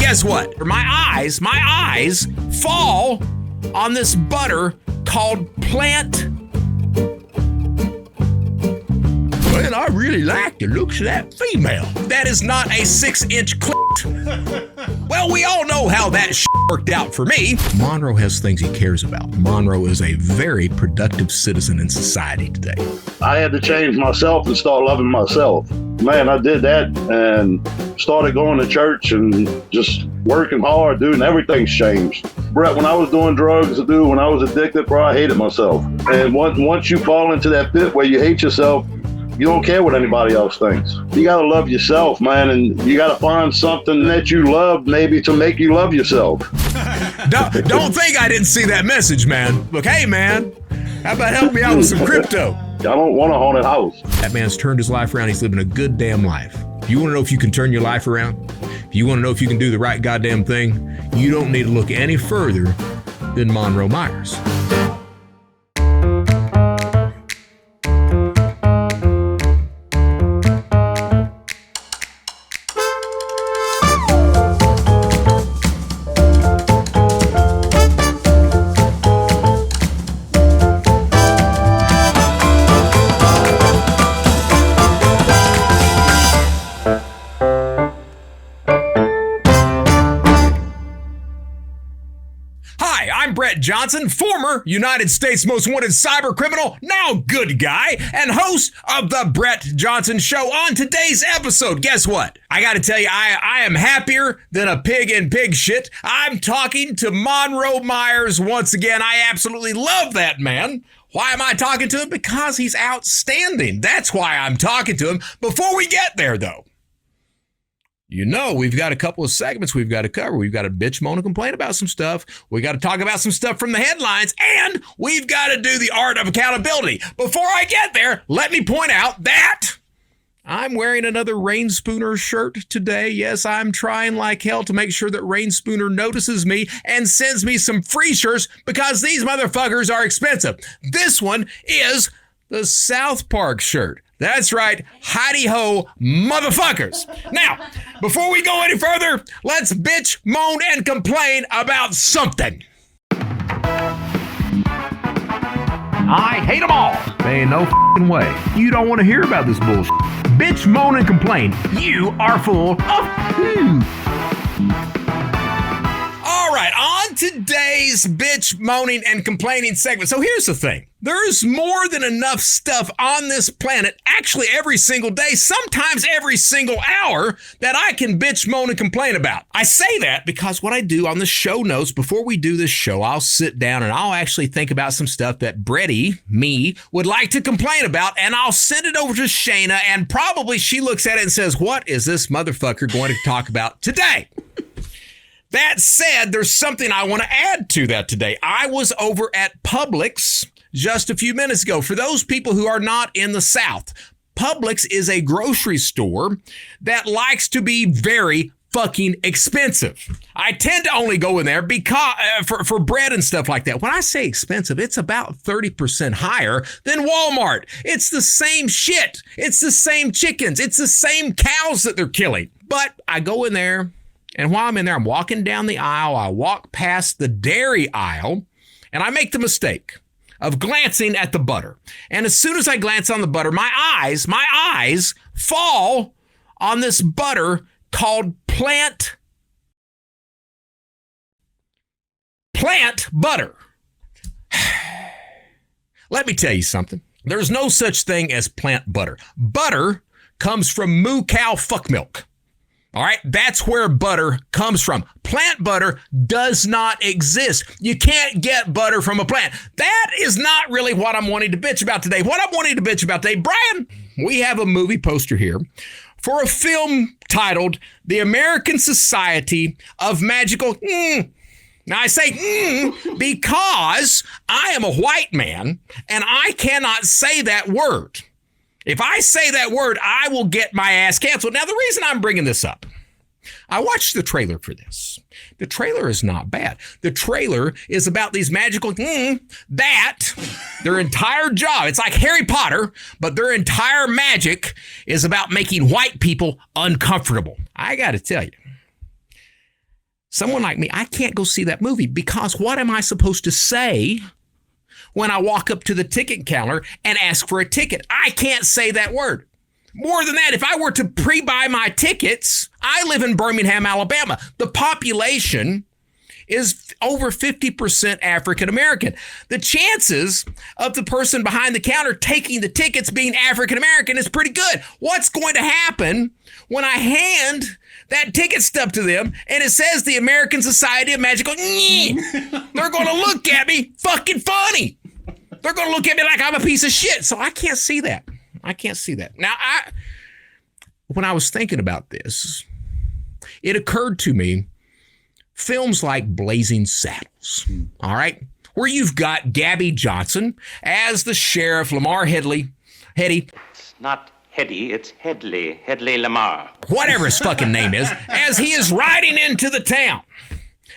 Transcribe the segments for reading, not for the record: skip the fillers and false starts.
guess what? My eyes fall on this butter called plant. Man, I really like the looks of that female. That is not a 6-inch clit. Well, we all know how that worked out for me. Monroe has things he cares about. Monroe is a very productive citizen in society today. I had to change myself and start loving myself. Man, I did that and started going to church and just working hard, dude, and everything's changed. Brett, when I was doing drugs, dude, when I was addicted, bro, I hated myself. And once you fall into that pit where you hate yourself, you don't care what anybody else thinks. You gotta love yourself, man, and you gotta find something that you love maybe to make you love yourself. Don't think I didn't see that message, man. Look, hey, man, how about help me out with some crypto? I don't want a haunted house. That man's turned his life around. He's living a good damn life. You want to know if you can turn your life around? If you want to know if you can do the right goddamn thing, you don't need to look any further than Monroe Meyers. Brett Johnson, former United States Most Wanted Cybercriminal, now good guy, and host of the Brett Johnson Show. On today's episode, guess what? I gotta tell you, I am happier than a pig in pig shit. I'm talking to Monroe Meyers once again. I absolutely love that man. Why am I talking to him? Because he's outstanding. That's why I'm talking to him. Before we get there, though, you know, we've got a couple of segments we've got to cover. We've got to bitch, moan, and complain about some stuff. We got to talk about some stuff from the headlines, and we've got to do the art of accountability. Before I get there, let me point out that I'm wearing another Rain Spooner shirt today. Yes, I'm trying like hell to make sure that Rain Spooner notices me and sends me some free shirts because these motherfuckers are expensive. This one is the South Park shirt. That's right, hidey-ho motherfuckers. Now, before we go any further, let's bitch, moan, and complain about something. I hate them all. There ain't no f***ing way. You don't want to hear about this bullshit. Bitch, moan, and complain. You are full of poo. All right, on today's bitch, moaning, and complaining segment. So here's the thing. There's more than enough stuff on this planet, actually every single day, sometimes every single hour, that I can bitch, moan, and complain about. I say that because what I do on the show notes, before we do this show, I'll sit down and I'll actually think about some stuff that Bretty, me, would like to complain about, and I'll send it over to Shayna, and probably she looks at it and says, what is this motherfucker going to talk about today? That said, there's something I want to add to that today. I was over at Publix just a few minutes ago. For those people who are not in the South, Publix is a grocery store that likes to be very fucking expensive. I tend to only go in there because for bread and stuff like that. When I say expensive, it's about 30% higher than Walmart. It's the same shit. It's the same chickens. It's the same cows that they're killing. But I go in there, and while I'm in there, I'm walking down the aisle. I walk past the dairy aisle, and I make the mistake of glancing at the butter. And as soon as I glance on the butter, my eyes fall on this butter called plant butter. Let me tell you something. There's no such thing as plant butter. Butter comes from moo cow fuck milk. All right, that's where butter comes from. Plant butter does not exist. You can't get butter from a plant. That is not really what I'm wanting to bitch about today. What I'm wanting to bitch about today, Brian, we have a movie poster here for a film titled The American Society of Magical... Now I say because I am a white man and I cannot say that word. If I say that word, I will get my ass canceled. Now, the reason I'm bringing this up, I watched the trailer for this. The trailer is not bad. The trailer is about these magical that their entire job, it's like Harry Potter, but their entire magic is about making white people uncomfortable. I got to tell you, someone like me, I can't go see that movie because what am I supposed to say when I walk up to the ticket counter and ask for a ticket? I can't say that word. More than that, if I were to pre-buy my tickets, I live in Birmingham, Alabama. The population is over 50% African American. The chances of the person behind the counter taking the tickets being African American is pretty good. What's going to happen when I hand that ticket stub to them and it says the American Society of Magical? They're going to look at me fucking funny. They're going to look at me like I'm a piece of shit. So I can't see that. I can't see that. Now, when I was thinking about this, it occurred to me, films like Blazing Saddles, all right, where you've got Gabby Johnson as the sheriff, Lamar Headley. It's not Heady, it's Headley Lamar. Whatever his fucking name is, as he is riding into the town.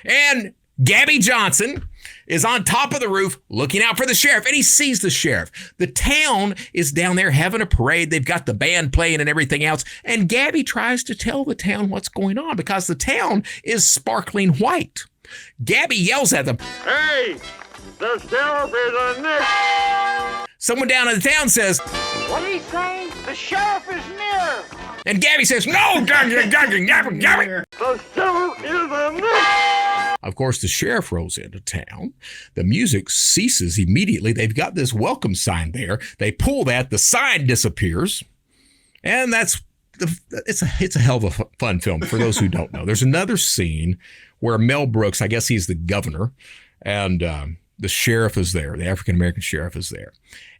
And Gabby Johnson is on top of the roof looking out for the sheriff, and he sees the sheriff. The town is down there having a parade. They've got the band playing and everything else, and Gabby tries to tell the town what's going on because the town is sparkling white. Gabby yells at them, "Hey, the sheriff is a nick!" Someone down in the town says, "What are you saying? The sheriff is near!" And Gabby says, "No, Gabby. The sheriff is a nick! Of course, the sheriff rolls into town. The music ceases immediately. They've got this welcome sign there. They pull that, the sign disappears. And it's a hell of a fun film for those who don't know. There's another scene where Mel Brooks, I guess he's the governor, and the sheriff is there. The African-American sheriff is there.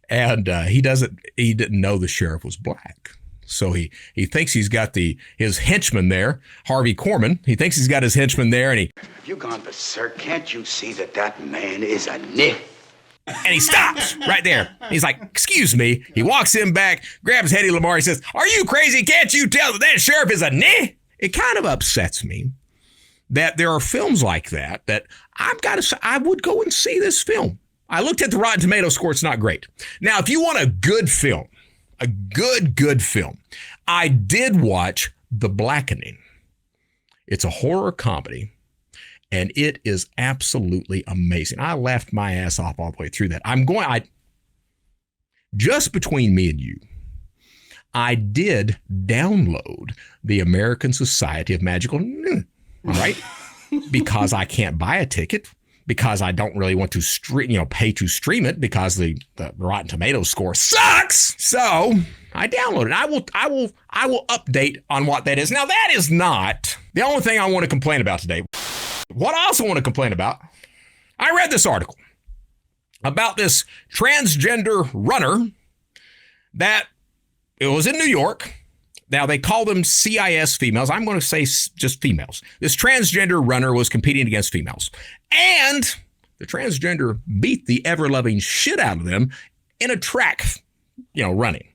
And he didn't know the sheriff was black. So he thinks he's got his henchman there, Harvey Korman. He thinks he's got his henchman there, and Have you gone berserk? Can't you see that man is a nick? and he stops right there. He's like, "Excuse me." He walks in back, grabs Hedy Lamarr. He says, "Are you crazy? Can't you tell that sheriff is a nick?" It kind of upsets me that there are films like that I've got to say, I would go and see this film. I looked at the Rotten Tomatoes score. It's not great. Now, if you want a good film, a good film, I did watch The Blackening. It's a horror comedy, and it is absolutely amazing. I laughed my ass off all the way through that. Just between me and you, I did download the American Society of Magical, all right, because I can't buy a ticket, because I don't really want to pay to stream it because the Rotten Tomatoes score sucks. So I downloaded it. I will update on what that is. Now, that is not the only thing I want to complain about today. What I also want to complain about, I read this article about this transgender runner that it was in New York. Now, they call them CIS females. I'm going to say just females. This transgender runner was competing against females. And the transgender beat the ever-loving shit out of them in a track, running,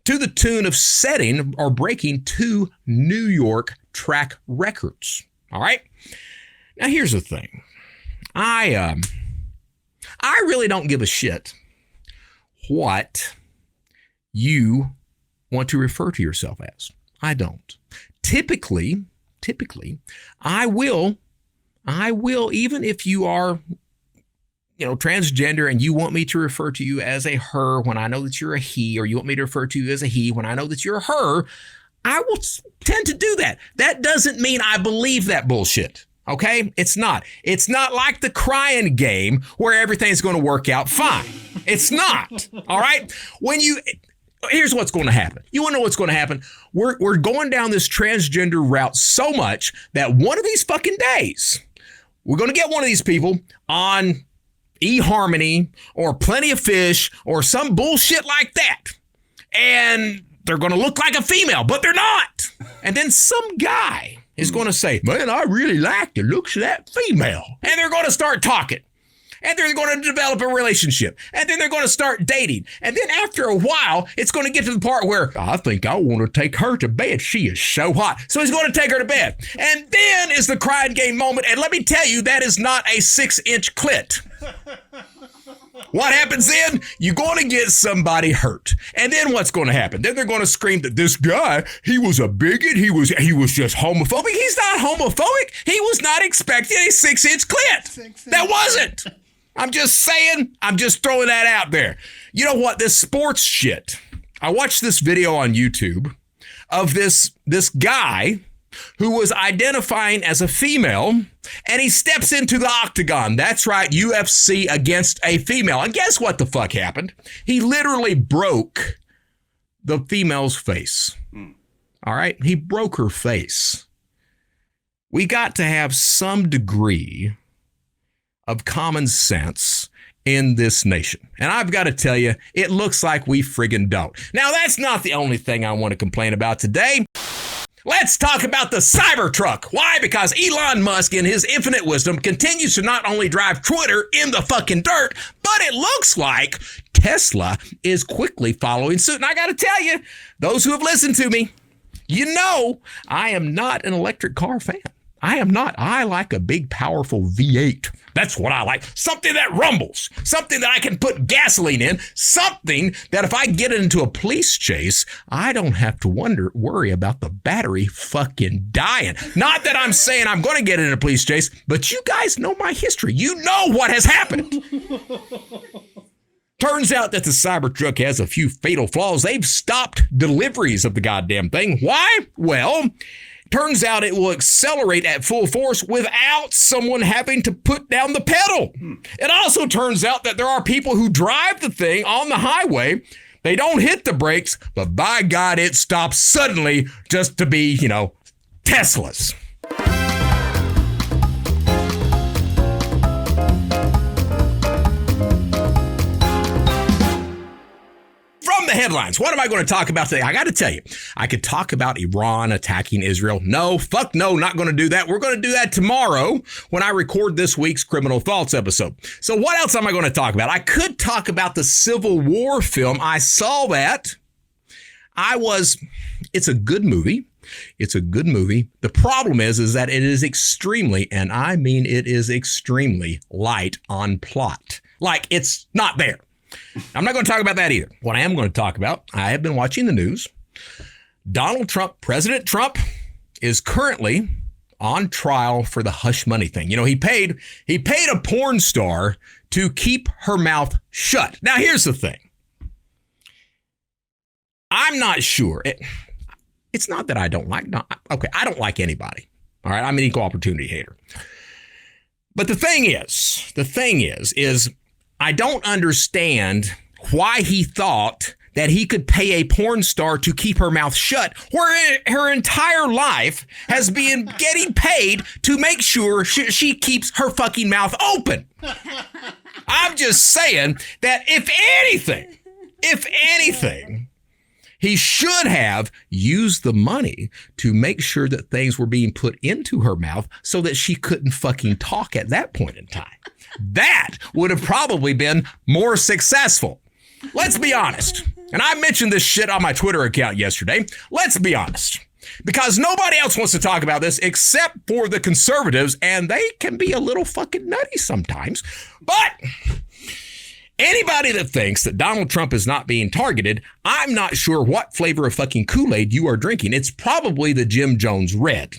to the tune of setting or breaking 2 New York track records. All right? Now, here's the thing. I really don't give a shit what you want to refer to yourself as. I don't. Typically, I will, even if you are, transgender and you want me to refer to you as a her when I know that you're a he, or you want me to refer to you as a he when I know that you're a her, I will tend to do that. That doesn't mean I believe that bullshit. Okay? It's not like the crying game where everything's going to work out fine. It's not. All right? Here's what's going to happen. You want to know what's going to happen? We're going down this transgender route so much that one of these fucking days, we're going to get one of these people on eHarmony or Plenty of Fish or some bullshit like that. And they're going to look like a female, but they're not. And then some guy is going to say, "Man, I really like the looks of that female." And they're going to start talking. And they're going to develop a relationship. And then they're going to start dating. And then after a while, it's going to get to the part where, "I think I want to take her to bed. She is so hot." So he's going to take her to bed. And then is the crying game moment. And let me tell you, that is not a 6-inch clit. What happens then? You're going to get somebody hurt. And then what's going to happen? Then they're going to scream that this guy, he was a bigot. He was just homophobic. He's not homophobic. He was not expecting a 6-inch clit. That wasn't. I'm just saying. I'm just throwing that out there. You know what? This sports shit. I watched this video on YouTube of this guy who was identifying as a female, and he steps into the octagon. That's right, UFC against a female. And guess what the fuck happened? He literally broke the female's face. All right? He broke her face. We got to have some degree of common sense in this nation. And I've got to tell you, it looks like we friggin' don't. Now, that's not the only thing I want to complain about today. Let's talk about the Cybertruck. Why? Because Elon Musk, in his infinite wisdom, continues to not only drive Twitter in the fucking dirt, but it looks like Tesla is quickly following suit. And I got to tell you, those who have listened to me, you know I am not an electric car fan. I am not. I like a big, powerful V8. That's what I like. Something that rumbles. Something that I can put gasoline in. Something that if I get into a police chase, I don't have to worry about the battery fucking dying. Not that I'm saying I'm going to get in a police chase, but you guys know my history. You know what has happened. Turns out that the Cybertruck has a few fatal flaws. They've stopped deliveries of the goddamn thing. Why? Well, turns out it will accelerate at full force without someone having to put down the pedal. It also turns out that there are people who drive the thing on the highway. They don't hit the brakes, but by God, it stops suddenly just to be, Teslas. From the headlines, what am I going to talk about today? I got to tell you, I could talk about Iran attacking Israel. No, fuck no, not going to do that. We're going to do that tomorrow when I record this week's Criminal Thoughts episode. So what else am I going to talk about? I could talk about the Civil War film. I saw that. It's a good movie. It's a good movie. The problem is that it is extremely, and I mean it is extremely light on plot. Like, it's not there. I'm not going to talk about that either. What I am going to talk about, I have been watching the news. Donald Trump, President Trump, is currently on trial for the hush money thing. He paid a porn star to keep her mouth shut. Now, here's the thing. I'm not sure. It's not that I don't like. I don't like anybody. All right, I'm an equal opportunity hater. But the thing is I don't understand why he thought that he could pay a porn star to keep her mouth shut, where her entire life has been getting paid to make sure she keeps her fucking mouth open. I'm just saying that if anything, he should have used the money to make sure that things were being put into her mouth so that she couldn't fucking talk at that point in time. That would have probably been more successful. Let's be honest. And I mentioned this shit on my Twitter account yesterday. Let's be honest. Because nobody else wants to talk about this except for the conservatives, and they can be a little fucking nutty sometimes. But anybody that thinks that Donald Trump is not being targeted, I'm not sure what flavor of fucking Kool-Aid you are drinking. It's probably the Jim Jones Red.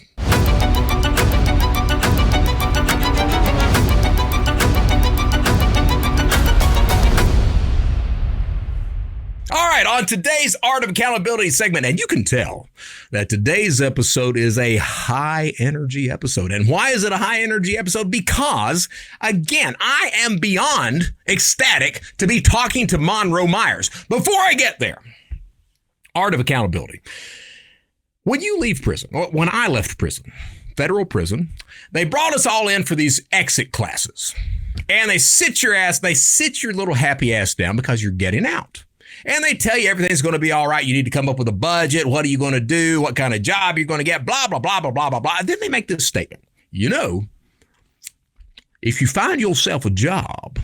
All right, on today's Art of Accountability segment, and you can tell that today's episode is a high energy episode. And why is it a high energy episode? Because, again, I am beyond ecstatic to be talking to Monroe Meyers. Before I get there, Art of Accountability. When you leave prison, or when I left prison, federal prison, they brought us all in for these exit classes. And they sit your little happy ass down because you're getting out. And they tell you everything's going to be all right. You need to come up with a budget. What are you going to do? What kind of job you're going to get? Blah, blah, blah, blah, blah, blah, blah. And then they make this statement. If you find yourself a job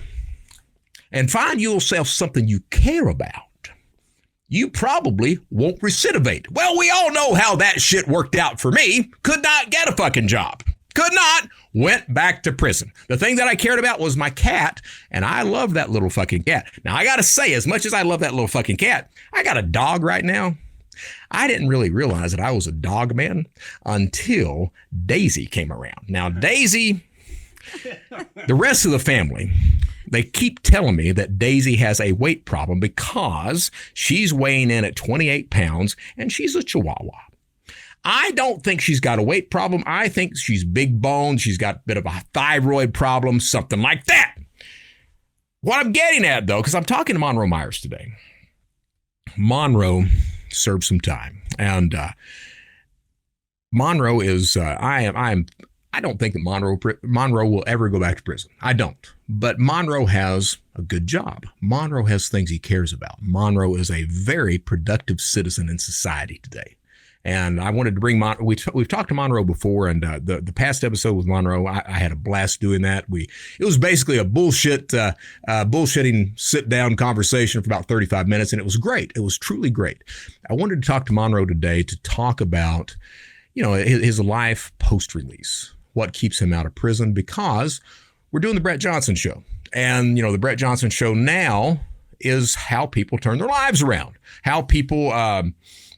and find yourself something you care about, you probably won't recidivate. Well, we all know how that shit worked out for me. Could not get a fucking job. Could not. went back to prison. The thing that I cared about was my cat, and I love that little fucking cat. Now, I got to say, as much as I love that little fucking cat, I got a dog right now. I didn't really realize that I was a dog man until Daisy came around. Now, Daisy, the rest of the family, they keep telling me that Daisy has a weight problem because she's weighing in at 28 pounds and she's a Chihuahua. I don't think she's got a weight problem. I think she's big boned. She's got a bit of a thyroid problem, something like that. What I'm getting at, though, because I'm talking to Monroe Meyers today. Monroe served some time, and Monroe is. I don't think that Monroe will ever go back to prison. I don't. But Monroe has a good job. Monroe has things he cares about. Monroe is a very productive citizen in society today. And I wanted to bring we've talked to Monroe before, and the past episode with Monroe, I had a blast doing that. It was basically a bullshitting sit-down conversation for about 35 minutes, and it was great. It was truly great. I wanted to talk to Monroe today to talk about, his life post-release, what keeps him out of prison, because we're doing the Brett Johnson show. And, the Brett Johnson show now is how people turn their lives around, how people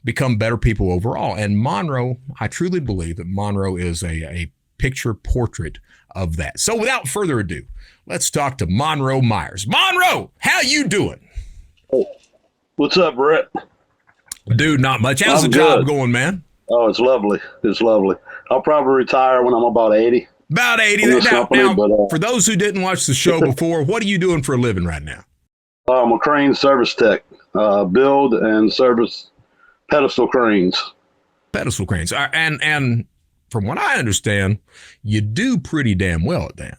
become better people overall. And Monroe, I truly believe that Monroe is a picture portrait of that. So without further ado, let's talk to Monroe Meyers. Monroe, how you doing? What's up, Brett? Dude, not much. How's the job going, man? Oh, it's lovely. It's lovely. I'll probably retire when I'm about 80. About 80. Now, for those who didn't watch the show before, what are you doing for a living right now? I'm a crane service tech, build and service pedestal cranes. Pedestal cranes. And from what I understand, you do pretty damn well at that.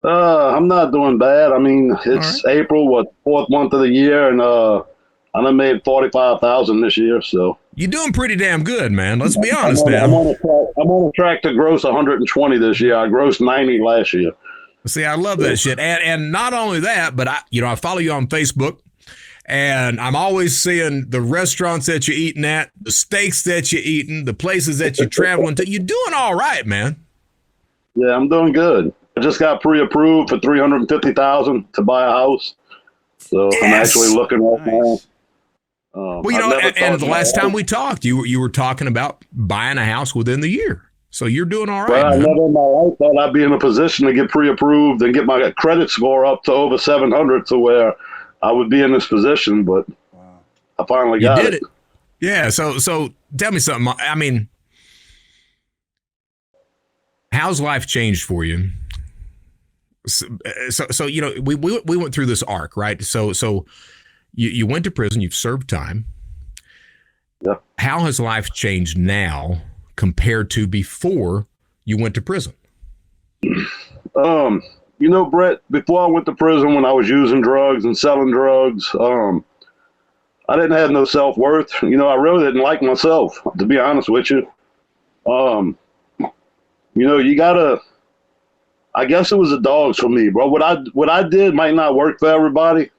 I'm not doing bad. I mean, it's right. April, fourth month of the year, and I done made $45,000 this year, so. You're doing pretty damn good, man. Let's be honest, man. I'm on a track to gross 120 this year. I grossed 90 last year. See, I love that shit. And not only that, but I follow you on Facebook, and I'm always seeing the restaurants that you're eating at, the steaks that you're eating, the places that you're traveling to. You're doing all right, man. Yeah, I'm doing good. I just got pre-approved for $350,000 to buy a house. So yes. I'm actually looking right now. Well, and the last time we talked, you were talking about buying a house within the year. So you're doing all right. Well, I never in my life thought I'd be in a position to get pre-approved and get my credit score up to over 700 to where I would be in this position, but I finally got it. Yeah. So tell me something. I mean, how's life changed for you? So we went through this arc, right? So you went to prison, you've served time. Yeah. How has life changed now compared to before you went to prison? Brett, before I went to prison, when I was using drugs and selling drugs, I didn't have no self-worth. I really didn't like myself, to be honest with you. You gotta, I guess it was the dogs for me, bro. What I did might not work for everybody.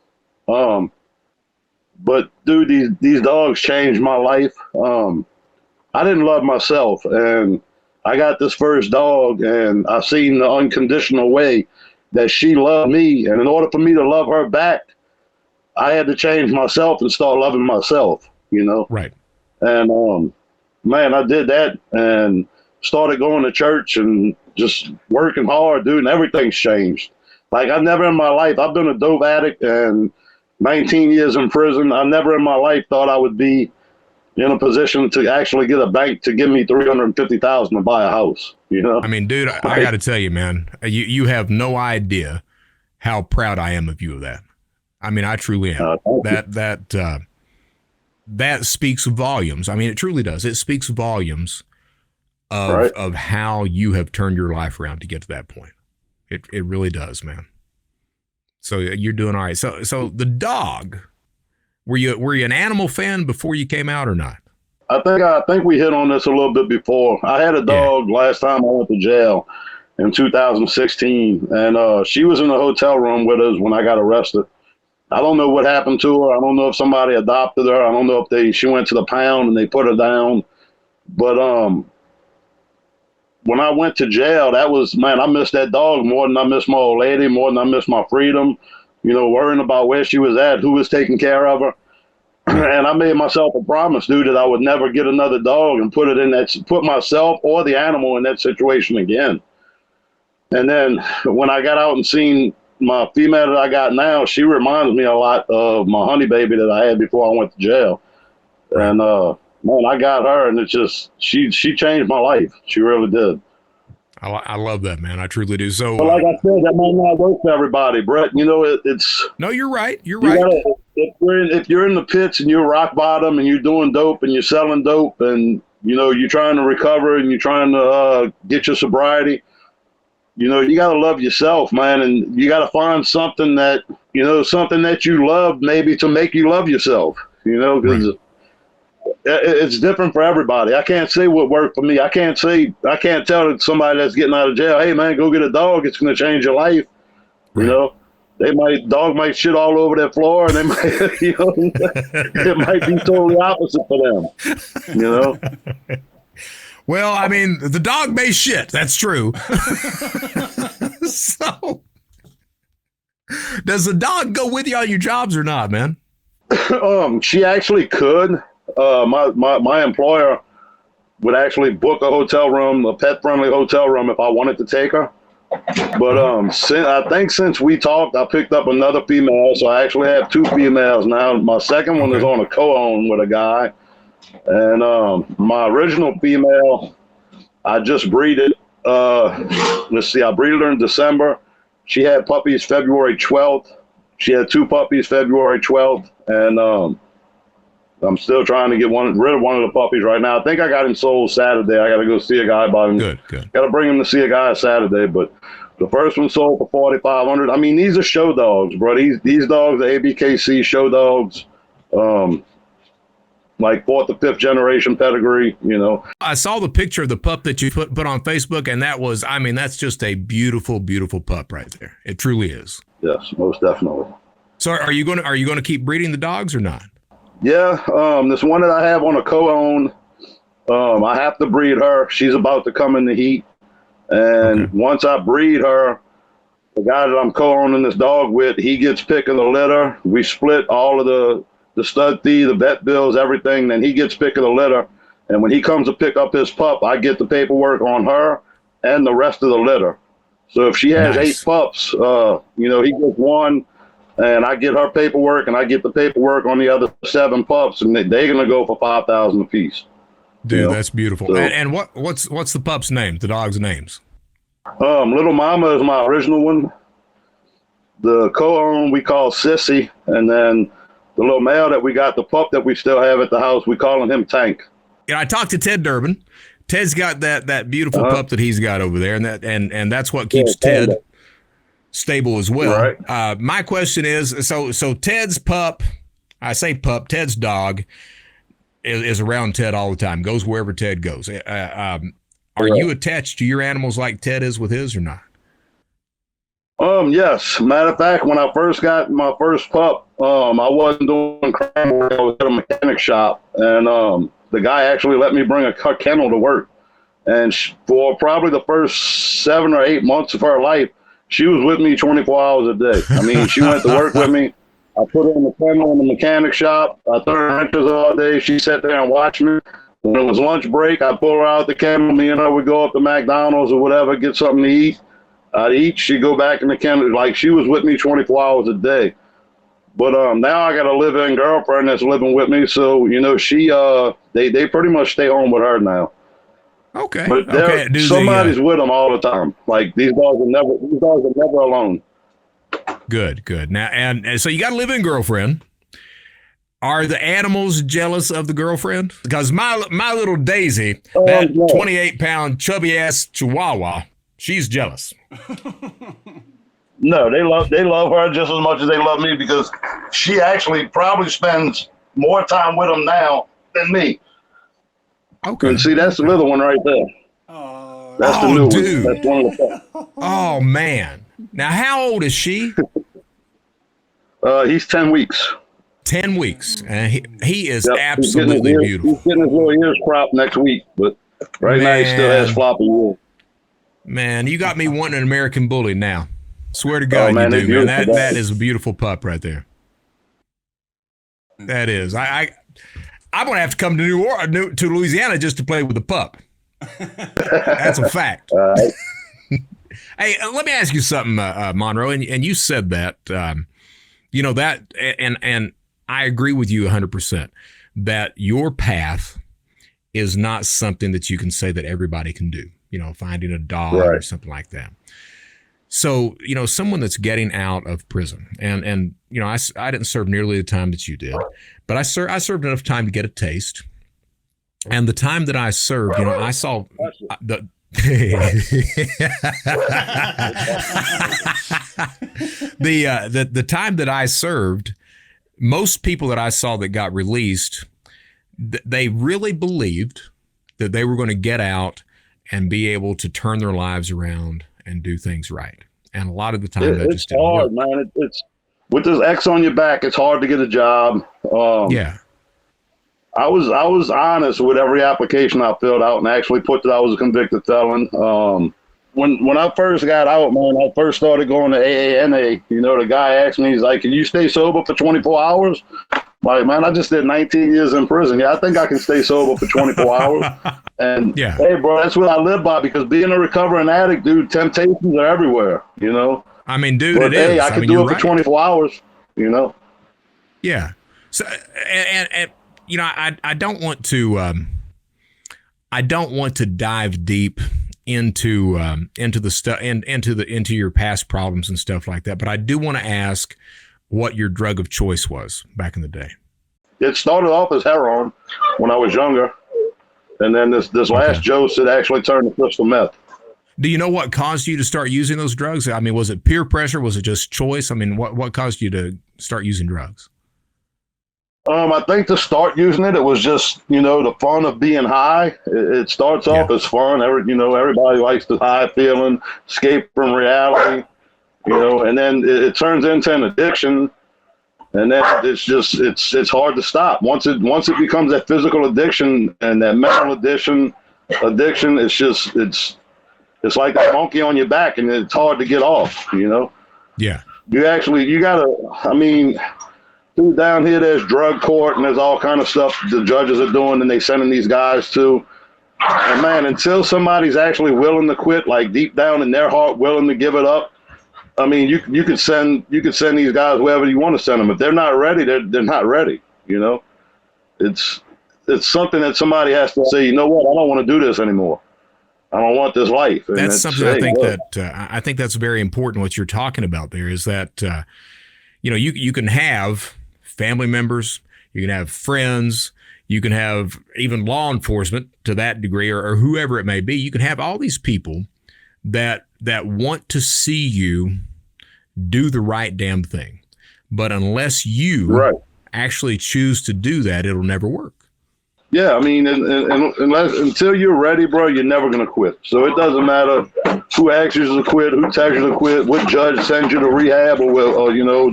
But dude, these dogs changed my life. I didn't love myself, and I got this first dog, and I seen the unconditional way that she loved me. And in order for me to love her back, I had to change myself and start loving myself, Right. And, man, I did that and started going to church and just working hard, dude, and everything's changed. Like, I've never in my life, I've been a dope addict and 19 years in prison. I never in my life thought I would be in a position to actually get a bank to give me $350,000 to buy a house. I mean, dude, I got to tell you, man, you have no idea how proud I am of you of that. I mean, I truly am. That speaks volumes. I mean, it truly does. It speaks volumes of how you have turned your life around to get to that point. It really does, man. So you're doing all right. So the dog, were you an animal fan before you came out or not? I think we hit on this a little bit before. I had a dog last time I went to jail in 2016, and she was in the hotel room with us when I got arrested. I don't know what happened to her. I don't know if somebody adopted her. I don't know if she went to the pound and they put her down. But when I went to jail, that was, man, I missed that dog more than I missed my old lady, more than I missed my freedom, you know, worrying about where she was at, who was taking care of her. And I made myself a promise, dude, that I would never get another dog and put myself or the animal in that situation again. And then when I got out and seen my female that I got now, she reminds me a lot of my honey baby that I had before I went to jail. And, man, I got her, and it's just, she changed my life. She really did. I love that, man. I truly do. So, but like I said, that might not work for everybody, Brett. You know, it's. No, you're right. You're right. If you're in the pits and you're rock bottom and you're doing dope and you're selling dope and, you know, you're trying to recover and you're trying to get your sobriety, you know, you got to love yourself, man. And you got to find something that, you know, something that you love maybe to make you love yourself, you know, because it's different for everybody. I can't say what worked for me. I can't tell somebody that's getting out of jail, hey man, go get a dog. It's going to change your life. You know, dog might shit all over their floor, and they might, you know, it might be totally opposite for them. You know. Well, I mean, the dog may shit. That's true. So, does the dog go with you on your jobs or not, man? She actually could. My employer would actually book a hotel room, a pet-friendly hotel room, if I wanted to take her. But I think since we talked, I picked up another female, so I actually have 2 females now. My second one is on a co-own with a guy, and my original female, I just breeded. Let's see, I breeded her in December. She had puppies February 12th. She had 2 puppies February 12th, and I'm still trying to get rid of one of the puppies right now. I think I got him sold Saturday. I got to go see a guy about him. Good. Got to bring him to see a guy Saturday. But the first one sold for $4,500. I mean, these are show dogs, bro. These dogs are ABKC show dogs, like 4th or 5th generation pedigree. You know. I saw the picture of the pup that you put on Facebook, and that was, I mean, that's just a beautiful, beautiful pup right there. It truly is. Yes, most definitely. So, are you going to keep breeding the dogs or not? Yeah, this one that I have on a co-own, I have to breed her. She's about to come in the heat. And once I breed her, the guy that I'm co-owning this dog with, he gets pick of the litter. We split all of the stud fee, the vet bills, everything. Then he gets pick of the litter. And when he comes to pick up his pup, I get the paperwork on her and the rest of the litter. So if she has 8 pups, you know, he gets 1. And I get her paperwork, and I get the paperwork on the other 7 pups, and they're gonna go for $5,000 a piece. Dude, you know? That's beautiful. So, and what's the pups' names? The dogs' names? Little Mama is my original one. The co-own we call Sissy, and then the little male that we got, the pup that we still have at the house, we calling him Tank. Yeah, I talked to Ted Durbin. Ted's got that beautiful pup that he's got over there, and that's what keeps Ted stable as well. Right. My question is, so Ted's pup, I say pup, Ted's dog is around Ted all the time, goes wherever Ted goes. Are you attached to your animals like Ted is with his or not? Yes. Matter of fact, when I first got my first pup, I wasn't doing crime work. I was at a mechanic shop, and the guy actually let me bring a kennel to work. And for probably the first 7 or 8 months of her life, she was with me 24 hours a day. I mean, she went to work with me. I put her in the kennel in the mechanic shop. I threw her wrenches all day. She sat there and watched me. When it was lunch break, I pull her out the kennel. Me and her would go up to McDonald's or whatever, get something to eat. I'd eat. She'd go back in the kennel. Like, she was with me 24 hours a day. But now I got a live-in girlfriend that's living with me. So, you know, they pretty much stay home with her now. Okay. But somebody's with them all the time. Like, these dogs are never alone. Good. Now, and so you got a live-in girlfriend. Are the animals jealous of the girlfriend? Because my little Daisy, that 28-pound chubby-ass Chihuahua, she's jealous. No, they love her just as much as they love me, because she actually probably spends more time with them now than me. Okay. And see, that's the little one right there. That's the new dude. One. That's one of the. Oh man! Now, how old is she? He's 10 weeks. 10 weeks, and he is absolutely beautiful. He's getting his little ears cropped next week, but right now he still has floppy ears. Man, you got me wanting an American Bully now. Swear to God, man, you do, man. beautiful. That is a beautiful pup right there. That is. I'm gonna have to come to to Louisiana just to play with the pup. That's a fact. Hey, let me ask you something, Monroe. And you said that, you know, that, and I agree with you 100% that your path is not something that you can say that everybody can do. You know, finding a dog or something like that. So, you know, someone that's getting out of prison, and you know, I didn't serve nearly the time that you did, but I served enough time to get a taste. And the time that I served, you know, I saw the the time that I served, most people that I saw that got released, they really believed that they were going to get out and be able to turn their lives around and do things right. And a lot of the time that just didn't hard, work. man. It's with this X on your back, it's hard to get a job. Yeah. I was honest with every application I filled out and actually put that I was a convicted felon. When I first got out, man, I first started going to AANA. You know, the guy asked me, he's like, "Can you stay sober for 24 hours?" Like, man, I just did 19 years in prison. Yeah, I think I can stay sober for 24 hours. And yeah, hey, bro, that's what I live by, because being a recovering addict, dude, temptations are everywhere, you know? I mean, dude, but, it hey, is. I can mean, do it you're for 24 hours, you know? Yeah. So, and you know, I don't want to dive deep into the stuff into your past problems and stuff like that, but I do want to ask what your drug of choice was back in the day. It started off as heroin when I was younger, and then this last dose, it actually turned to crystal meth. Do you know what caused you to start using those drugs? I mean, was it peer pressure? Was it just choice? I mean, what caused you to start using drugs? I think to start using it, it was just, you know, the fun of being high. It starts off as fun. Everybody likes the high feeling, escape from reality, you know, and then it turns into an addiction. And then it's hard to stop. Once it becomes that physical addiction and that mental addiction, it's like a monkey on your back, and it's hard to get off, you know? Yeah. You gotta, I mean, dude, down here there's drug court and there's all kind of stuff the judges are doing, and they sending these guys to. And man, until somebody's actually willing to quit, like deep down in their heart, willing to give it up, I mean, you could send these guys wherever you want to send them. If they're not ready, they're not ready. You know, it's something that somebody has to say. You know what? I don't want to do this anymore. I don't want this life. And that's something I think that's very important. What you're talking about there is that you know, you can have family members, you can have friends, you can have even law enforcement to that degree, or whoever it may be. You can have all these people that want to see you do the right damn thing. But unless you actually choose to do that, it'll never work. Yeah, I mean, until you're ready, bro, you're never going to quit. So it doesn't matter who asks you to quit, who tells you to quit, what judge sends you to rehab or you know,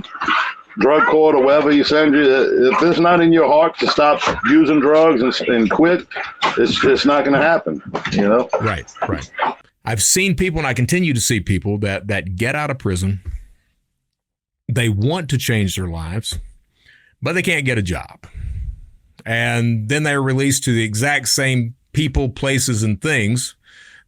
drug court or wherever you send you. If it's not in your heart to stop using drugs and quit, it's not going to happen, you know? Right. I've seen people, and I continue to see people that get out of prison. They want to change their lives, but they can't get a job. And then they're released to the exact same people, places, and things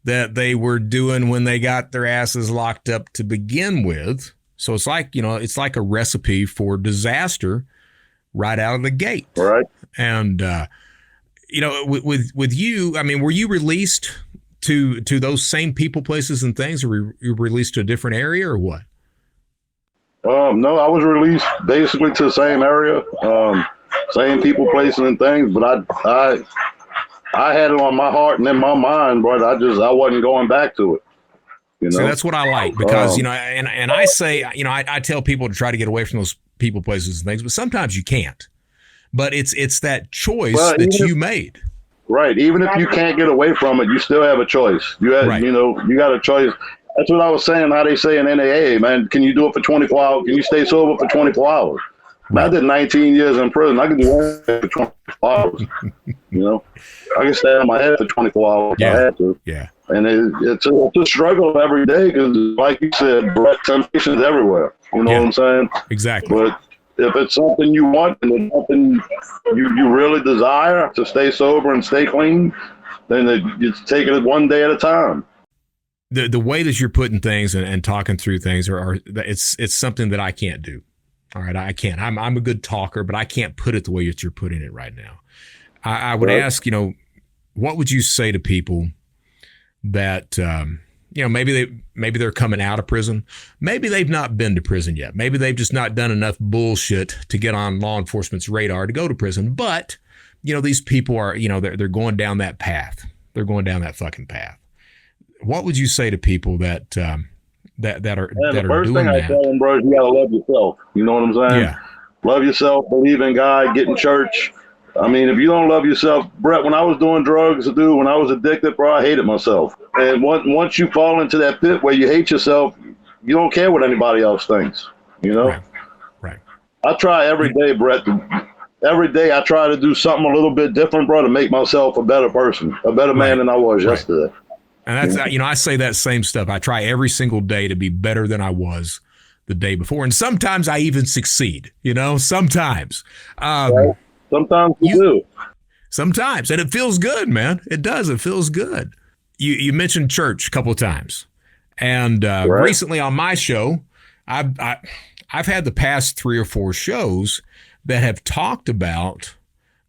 that they were doing when they got their asses locked up to begin with. So it's like, you know, it's like a recipe for disaster right out of the gate. Right. And, you know, with you, I mean, were you released to those same people, places, and things, or were you released to a different area, or what? No, I was released basically to the same area, same people, places, and things. But I had it on my heart and in my mind, but I wasn't going back to it. You know? So that's what I like, because you know, and I say, you know, I tell people to try to get away from those people, places, and things, but sometimes you can't. But it's that choice that you made. Right. Even if you can't get away from it, you still have a choice. You know, you got a choice. That's what I was saying, how they say in NAA, man, can you do it for 24 hours? Can you stay sober for 24 hours? I did 19 years in prison. I can do that for 24 hours. I can stay on my head for 24 hours if I had to. Yeah. And it's a struggle every day because, like you said, Brett, temptation's everywhere. You know what I'm saying? Exactly. But if it's something you want and it's something you really desire to stay sober and stay clean, then you take it one day at a time. The way that you're putting things and talking through things it's something that I can't do. All right, I can't. I'm a good talker, but I can't put it the way that you're putting it right now. I would ask, what would you say to people that maybe they're coming out of prison, maybe they've not been to prison yet, maybe they've just not done enough bullshit to get on law enforcement's radar to go to prison, but these people are they're going down that path, they're going down that fucking path. What would you say to people that are the first doing thing I that? tell them, bro, is you gotta love yourself. You know what I'm saying? Yeah. Love yourself, believe in God, get in church. I mean, if you don't love yourself, Brett, when I was doing drugs, when I was addicted, bro, I hated myself. And once you fall into that pit where you hate yourself, you don't care what anybody else thinks, Right. I try every day, Brett. Every day I try to do something a little bit different, bro, to make myself a better person, a better man than I was yesterday. And that's, I say that same stuff. I try every single day to be better than I was the day before. And sometimes I even succeed, sometimes. Right. Sometimes you do. Sometimes. And it feels good, man. It does. It feels good. You mentioned church a couple of times. And recently on my show, I've had the past 3 or 4 shows that have talked about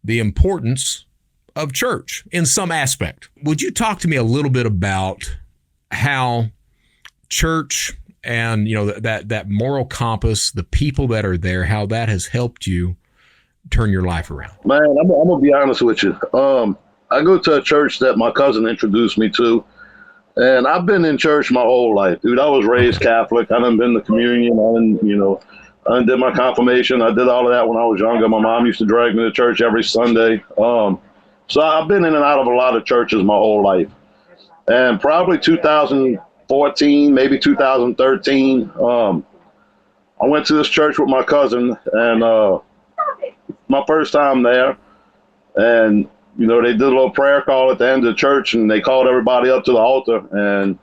the importance of church in some aspect. Would you talk to me a little bit about how church and, that moral compass, the people that are there, how that has helped you turn your life around? Man, I'm gonna be honest with you. I go to a church that my cousin introduced me to, and I've been in church my whole life, dude. I was raised Catholic. I done been to communion. I did my confirmation. I did all of that when I was younger. My mom used to drag me to church every Sunday. So I've been in and out of a lot of churches my whole life. And probably 2014, maybe 2013, I went to this church with my cousin, and my first time there, and they did a little prayer call at the end of the church, and they called everybody up to the altar, and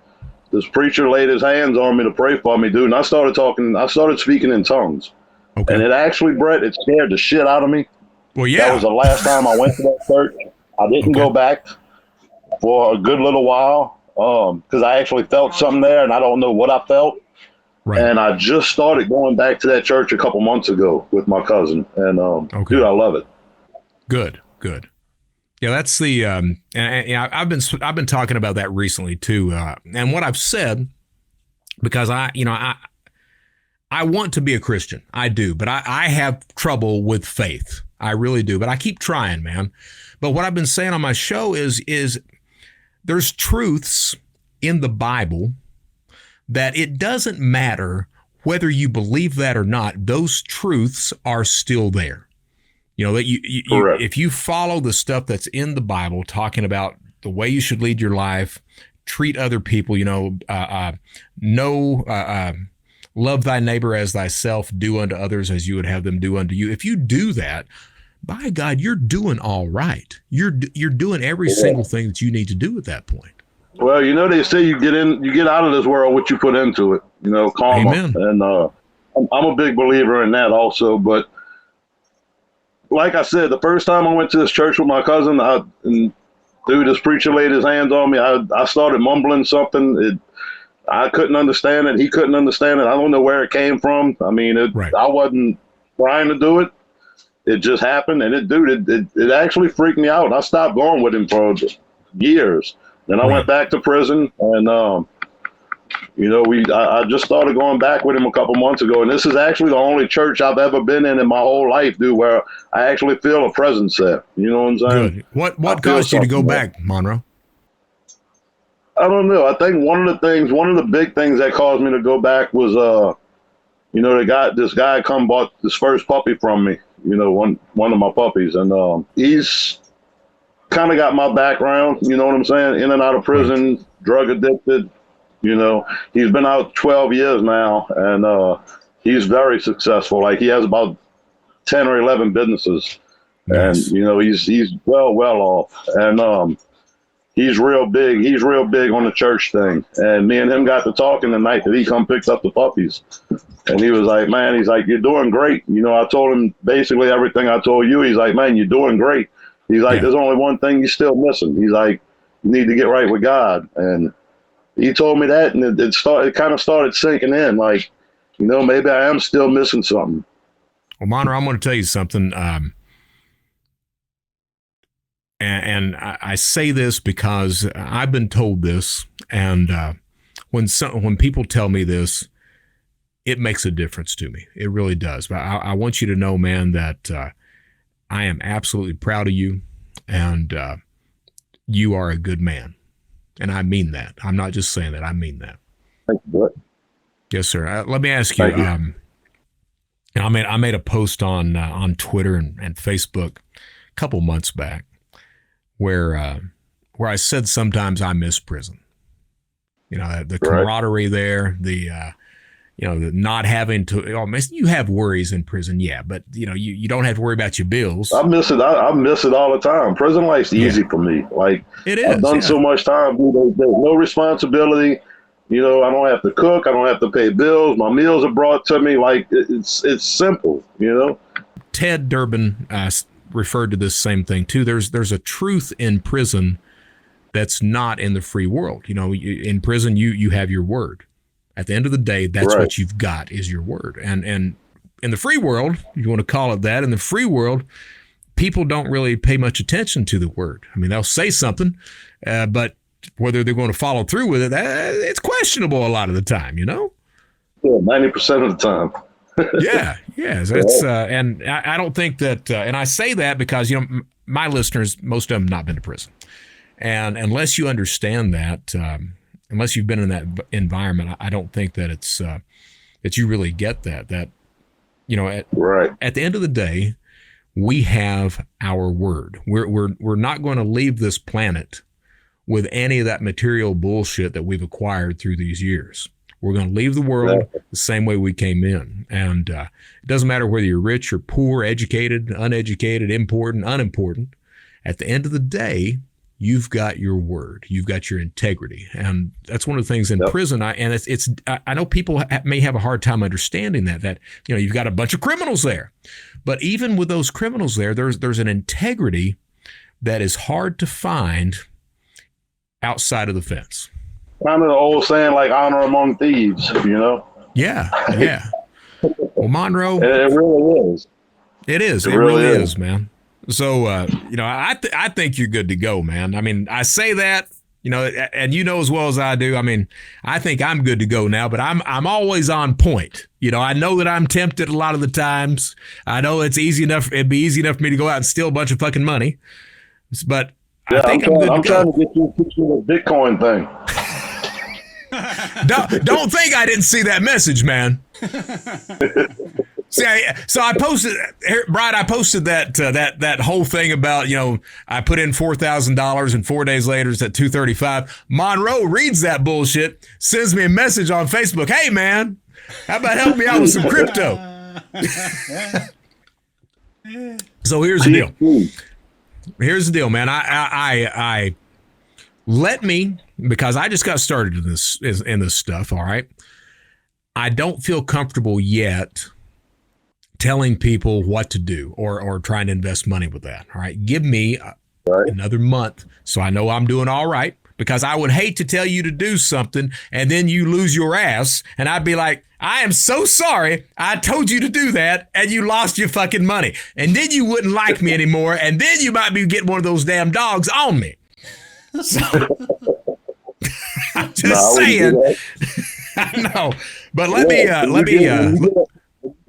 this preacher laid his hands on me to pray for me, dude, and I started speaking in tongues. Okay. And it actually, Brett, it scared the shit out of me. Well, yeah. That was the last time I went to that church. I didn't go back for a good little while because I actually felt something there, and I don't know what I felt. Right. And I just started going back to that church a couple months ago with my cousin, and dude, I love it. Good. Yeah, that's the and I've been talking about that recently too, and what I've said, because I want to be a Christian, I do, but I have trouble with faith, I really do, but I keep trying, man. But what I've been saying on my show is there's truths in the Bible that it doesn't matter whether you believe that or not, those truths are still there. That you if you follow the stuff that's in the Bible talking about the way you should lead your life, treat other people, love thy neighbor as thyself, do unto others as you would have them do unto you. If you do that, by God, you're doing all right. You're doing every single thing that you need to do at that point. Well, they say you get out of this world what you put into it, karma. Amen. And I'm a big believer in that also. But like I said, the first time I went to this church with my cousin, this preacher laid his hands on me. I started mumbling something. I couldn't understand it. He couldn't understand it. I don't know where it came from. I mean, I wasn't trying to do it. It just happened, and it actually freaked me out. I stopped going with him for years. Then I went back to prison, and I just started going back with him a couple months ago. And this is actually the only church I've ever been in my whole life, dude, where I actually feel a presence there. You know what I'm saying? Good. What caused you to go back, Monroe? I don't know. I think one of the big things that caused me to go back was, this guy come bought this first puppy from me. One of my puppies, and he's kind of got my background. You know what I'm saying? In and out of prison, drug addicted. He's been out 12 years now, and he's very successful. Like, he has about 10 or 11 businesses. Nice. And, you know, he's well off. And he's real big. He's real big on the church thing. And me and him got to talking the night that he come picked up the puppies. And he was like, man, he's like, you're doing great. You know, I told him basically everything I told you. He's like, man, you're doing great. He's like, there's only one thing you're still missing. He's like, you need to get right with God. And he told me that, and it kind of started sinking in. Like, you know, maybe I am still missing something. Well, Monroe, I'm going to tell you something. And I say this because I've been told this, and when people tell me this, it makes a difference to me. It really does. But I want you to know, man, that I am absolutely proud of you, and you are a good man. And I mean that. I'm not just saying that. I mean that. Thank you, Brett. Yes, sir. Let me ask you. I made a post on Twitter and Facebook a couple months back where I said sometimes I miss prison. You know, the camaraderie there, the not having to. You have worries in prison, yeah, but you know you don't have to worry about your bills. I miss it. I miss it all the time. Prison life's easy for me. Like it is. I've done so much time. There's no responsibility. You know, I don't have to cook. I don't have to pay bills. My meals are brought to me. Like it's simple. You know. Ted Durbin referred to this same thing too. There's a truth in prison that's not in the free world. You know, in prison you have your word. At the end of the day, that's what you've got is your word. And in the free world, you want to call it that, in the free world, people don't really pay much attention to the word. I mean, they'll say something, but whether they're going to follow through with it, it's questionable a lot of the time, you know? Yeah, 90% of the time. Yeah. It's, and I don't think that, and I say that because, you know, my listeners, most of them have not been to prison. And unless you understand that, unless you've been in that environment, I don't think that it's that you really get that you know at the end of the day, we have our word. We're not going to leave this planet with any of that material bullshit that we've acquired through these years. We're going to leave the world the same way we came in, and it doesn't matter whether you're rich or poor, educated, uneducated, important, unimportant. At the end of the day, you've got your word, you've got your integrity, and that's one of the things in prison. I know people may have a hard time understanding that you know you've got a bunch of criminals there, but even with those criminals there, there's an integrity that is hard to find outside of the fence. Kind of the old saying, like honor among thieves, you know? Yeah. Well, Monroe, it really is. It is. It really is, man. So, you know, I think you're good to go, man. I mean, I say that, you know, and you know as well as I do. I mean, I think I'm good to go now, but I'm always on point. You know, I know that I'm tempted a lot of the times. I know it'd be easy enough for me to go out and steal a bunch of fucking money. But I think I'm trying to get you a Bitcoin thing. Don't think I didn't see that message, man. See, so I posted, Brad. I posted that whole thing about, you know, I put in $4,000 and 4 days later it's at 235. Monroe reads that bullshit, sends me a message on Facebook. Hey, man, how about helping me out with some crypto? So here's the deal. Here's the deal, man. I let me, because I just got started in this stuff. All right. I don't feel comfortable yet telling people what to do or trying to invest money with that. All right. Give me another month so I know I'm doing all right, because I would hate to tell you to do something and then you lose your ass. And I'd be like, I am so sorry. I told you to do that and you lost your fucking money. And then you wouldn't like me anymore. And then you might be getting one of those damn dogs on me. So I'm just saying. I know. But let me get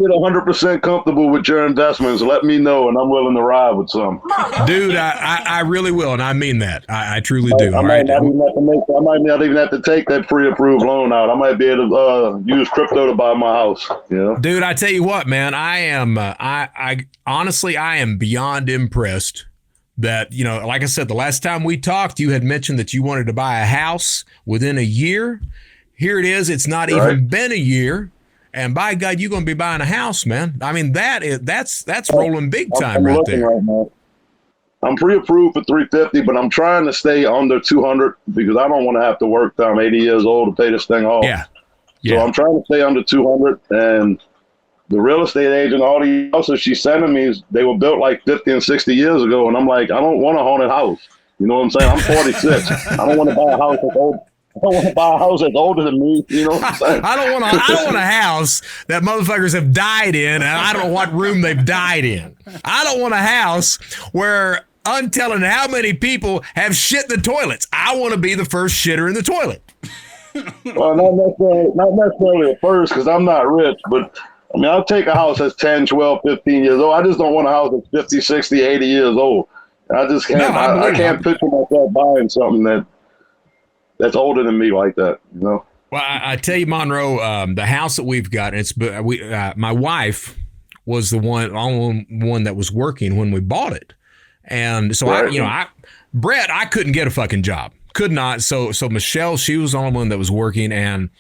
100% comfortable with your investments, let me know, and I'm willing to ride with some. Dude, I really will, and I mean that. I truly do. I might not even have to take that pre-approved loan out. I might be able to use crypto to buy my house. You know? Dude, I tell you what, man, I am. I honestly, I am beyond impressed. That, you know, like I said, the last time we talked, you had mentioned that you wanted to buy a house within a year. Here it is. It's not even been a year. And by God, you're going to be buying a house, man. I mean, that's rolling big time I'm right looking there. right now. I'm pre-approved for 350, but I'm trying to stay under 200 because I don't want to have to work till I'm 80 years old to pay this thing off. Yeah. So I'm trying to stay under 200. And the real estate agent, all these houses she's sending me, they were built like 50 and 60 years ago. And I'm like, I don't want a haunted house. You know what I'm saying? I'm 46. I don't want to buy a house that's old. I don't want to buy a house that's older than me. You know what I'm saying? I don't want a house that motherfuckers have died in, and I don't know what room they've died in. I don't want a house where untelling how many people have shit in the toilets. I want to be the first shitter in the toilet. Well, not necessarily at first because I'm not rich, but I mean, I'll take a house that's 10, 12, 15 years old. I just don't want a house that's 50, 60, 80 years old. I just can't. I can't picture myself buying something that's older than me like that. You know. Well, I tell you, Monroe, the house that we've got, my wife was the only one that was working when we bought it, and so right. Brett, I couldn't get a fucking job, could not. So Michele, she was the only one that was working, and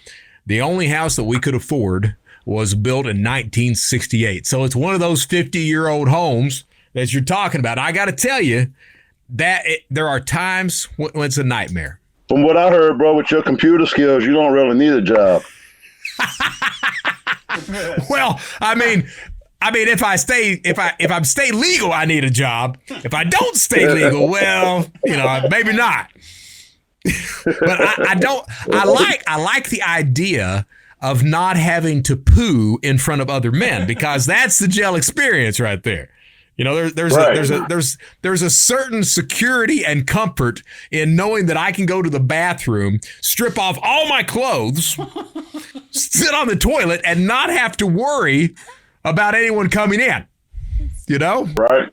the only house that we could afford was built in 1968. So it's one of those 50-year-old homes that you're talking about. I got to tell you that there are times when it's a nightmare. From what I heard, bro, with your computer skills, you don't really need a job. Well, I mean, if I'm stay legal, I need a job. If I don't stay legal, well, maybe not. But I like the idea of not having to poo in front of other men, because that's the jail experience right there. There's a certain security and comfort in knowing that I can go to the bathroom, strip off all my clothes, sit on the toilet, and not have to worry about anyone coming in. Right.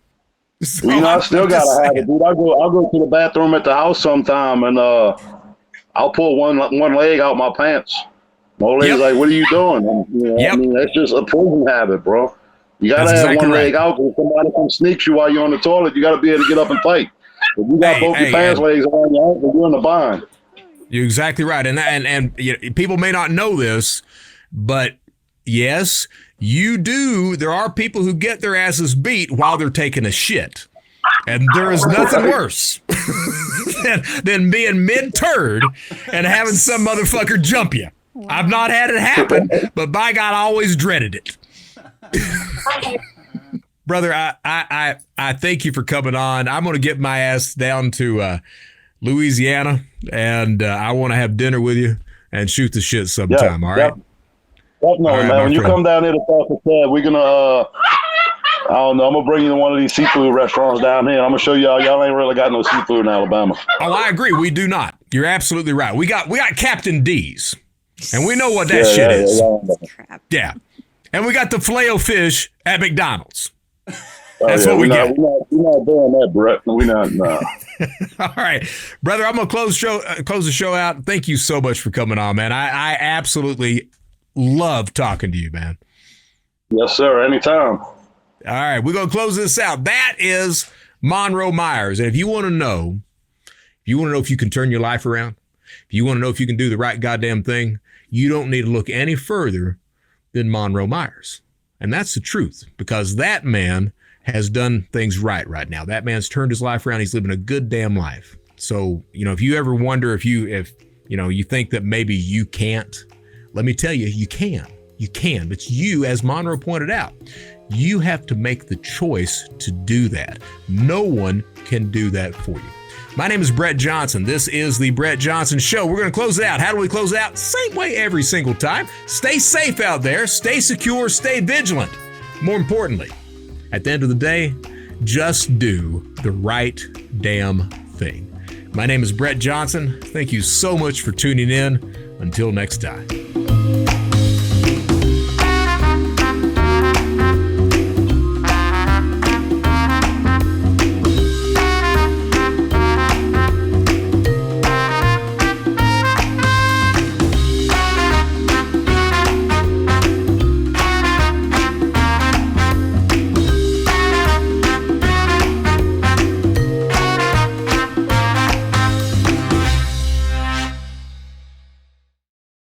So I still gotta have it, dude. I'll go to the bathroom at the house sometime, and I'll pull one leg out my pants. My old lady's like, "What are you doing?" I mean, that's just a prison habit, bro. You gotta have one leg out. If somebody comes sneaks you while you're on the toilet, you gotta be able to get up and fight. If you got both your pants legs around your ankle, you're in the bind. You're exactly right, and people may not know this, but yes, you do. There are people who get their asses beat while they're taking a shit, and there is nothing worse than being mid-turd and having some motherfucker jump you. I've not had it happen, but by God, I always dreaded it. Brother, I thank you for coming on. I'm going to get my ass down to Louisiana, and I want to have dinner with you and shoot the shit sometime. All right? Definitely, right, man. When you come down here to South Florida, we're gonna I don't know. I'm gonna bring you to one of these seafood restaurants down here. I'm gonna show y'all. Y'all ain't really got no seafood in Alabama. Oh, I agree. We do not. You're absolutely right. We got Captain D's, and we know what that shit is. Yeah. And we got the Filet-O-Fish at McDonald's. That's what we get. We're not doing that, Brett. We're not. Nah. All right, brother. I'm gonna close the show out. Thank you so much for coming on, man. I absolutely love talking to you, man. Yes, sir. Anytime. All right, we're gonna close this out. That is Monroe Meyers, and if you want to know if you can turn your life around, if you want to know if you can do the right goddamn thing, you don't need to look any further than Monroe Meyers. And that's the truth, because that man has done things right now. That man's turned his life around. He's living a good damn life. So, if you ever wonder if you think that maybe you can't, let me tell you, you can. You can. But you, as Monroe pointed out, you have to make the choice to do that. No one can do that for you. My name is Brett Johnson. This is the Brett Johnson Show. We're going to close it out. How do we close it out? Same way every single time. Stay safe out there. Stay secure. Stay vigilant. More importantly, at the end of the day, just do the right damn thing. My name is Brett Johnson. Thank you so much for tuning in. Until next time.